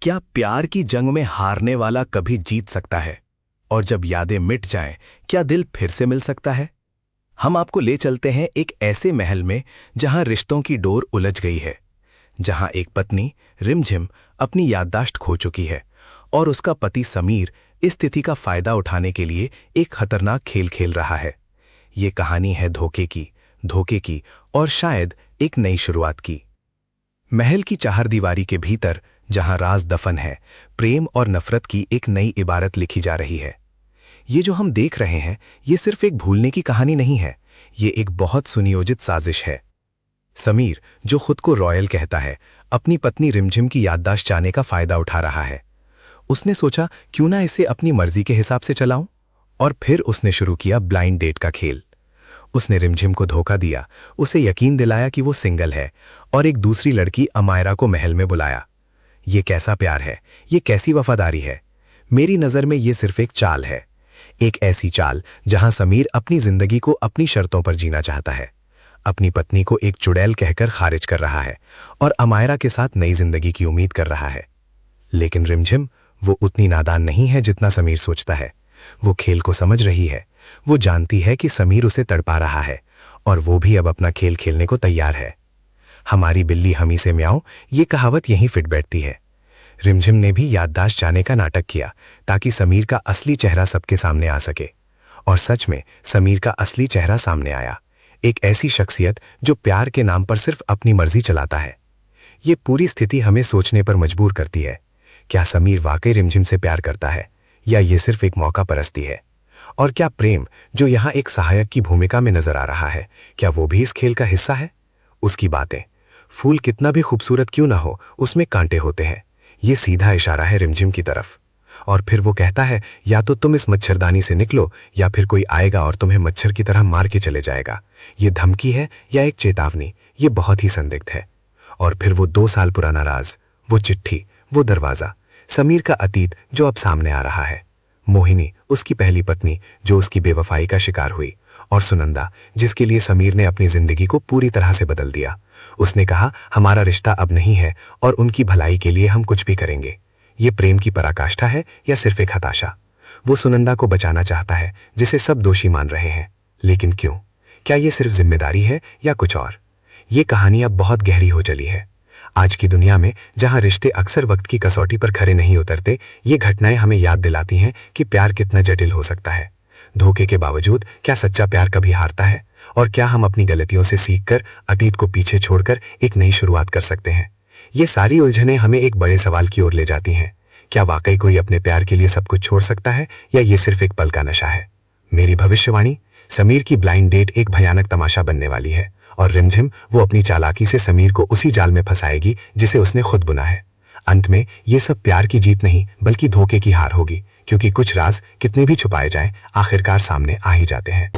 क्या प्यार की जंग में हारने वाला कभी जीत सकता है? और जब यादें मिट जाएं, क्या दिल फिर से मिल सकता है? हम आपको ले चलते हैं एक ऐसे महल में जहां रिश्तों की डोर उलझ गई है, जहां एक पत्नी रिमझिम अपनी याददाश्त खो चुकी है और उसका पति समीर इस स्थिति का फायदा उठाने के लिए एक खतरनाक खेल खेल रहा है। ये कहानी है धोखे की और शायद एक नई शुरुआत की। महल की चारदीवारी के भीतर जहां राज दफन है, प्रेम और नफरत की एक नई इबारत लिखी जा रही है। ये जो हम देख रहे हैं, ये सिर्फ एक भूलने की कहानी नहीं है, ये एक बहुत सुनियोजित साजिश है। समीर, जो खुद को रॉयल कहता है, अपनी पत्नी रिमझिम की याददाश्त चाहने का फायदा उठा रहा है। उसने सोचा क्यों ना इसे अपनी मर्जी के हिसाब से चलाऊं, और फिर उसने शुरू किया ब्लाइंड डेट का खेल। उसने रिमझिम को धोखा दिया, उसे यकीन दिलाया कि वो सिंगल है और एक दूसरी लड़की अमायरा को महल में बुलाया। ये कैसा प्यार है, ये कैसी वफादारी है? मेरी नज़र में ये सिर्फ एक चाल है, एक ऐसी चाल जहां समीर अपनी जिंदगी को अपनी शर्तों पर जीना चाहता है, अपनी पत्नी को एक चुड़ैल कहकर खारिज कर रहा है और अमायरा के साथ नई जिंदगी की उम्मीद कर रहा है। लेकिन रिमझिम, वो उतनी नादान नहीं है जितना समीर सोचता है। वो खेल को समझ रही है। वो जानती है कि समीर उसे तड़पा रहा है और वो भी अब अपना खेल खेलने को तैयार है। हमारी बिल्ली हमी से म्याऊं, ये कहावत यहीं फिट बैठती है। रिमझिम ने भी याददाश्त जाने का नाटक किया ताकि समीर का असली चेहरा सबके सामने आ सके। और सच में समीर का असली चेहरा सामने आया, एक ऐसी शख्सियत जो प्यार के नाम पर सिर्फ अपनी मर्जी चलाता है। ये पूरी स्थिति हमें सोचने पर मजबूर करती है, क्या समीर वाकई रिमझिम से प्यार करता है या ये सिर्फ एक मौका परस्ती है? और क्या प्रेम, जो यहाँ एक सहायक की भूमिका में नजर आ रहा है, क्या वो भी इस खेल का हिस्सा है? उसकी बातें, फूल कितना भी खूबसूरत क्यों ना हो, उसमें कांटे होते हैं। ये सीधा इशारा है रिमझिम की तरफ। और फिर वो कहता है, या तो तुम इस मच्छरदानी से निकलो या फिर कोई आएगा और तुम्हें मच्छर की तरह मार के चले जाएगा। ये धमकी है या एक चेतावनी? ये बहुत ही संदिग्ध है। और फिर वो 2 साल पुराना राज, वो चिट्ठी, वो दरवाजा, समीर का अतीत जो अब सामने आ रहा है। मोहिनी, उसकी पहली पत्नी जो उसकी बेवफाई का शिकार हुई, और सुनंदा, जिसके लिए समीर ने अपनी जिंदगी को पूरी तरह से बदल दिया। उसने कहा, हमारा रिश्ता अब नहीं है और उनकी भलाई के लिए हम कुछ भी करेंगे। ये प्रेम की पराकाष्ठा है या सिर्फ एक हताशा? वो सुनंदा को बचाना चाहता है जिसे सब दोषी मान रहे हैं, लेकिन क्यों? क्या ये सिर्फ जिम्मेदारी है या कुछ और? ये कहानी अब बहुत गहरी हो चली है। आज की दुनिया में जहां रिश्ते अक्सर वक्त की कसौटी पर खरे नहीं उतरते, ये घटनाएं हमें याद दिलाती हैं कि प्यार कितना जटिल हो सकता है। धोखे के बावजूद क्या सच्चा प्यार कभी हारता है? और क्या हम अपनी गलतियों से सीखकर अतीत को पीछे छोड़कर एक नई शुरुआत कर सकते हैं? ये सारी उलझनें हमें एक बड़े सवाल की ओर ले जाती हैं। क्या वाकई कोई अपने प्यार के लिए सब कुछ छोड़ सकता है या ये सिर्फ एक पल का नशा है? मेरी भविष्यवाणी, समीर की ब्लाइंड डेट एक भयानक तमाशा बनने वाली है और रिमझिम, वो अपनी चालाकी से समीर को उसी जाल में फंसाएगी जिसे उसने खुद बुना है। अंत में ये सब प्यार की जीत नहीं बल्कि धोखे की हार होगी, क्योंकि कुछ राज कितने भी छुपाए जाएं, आखिरकार सामने आ ही जाते हैं।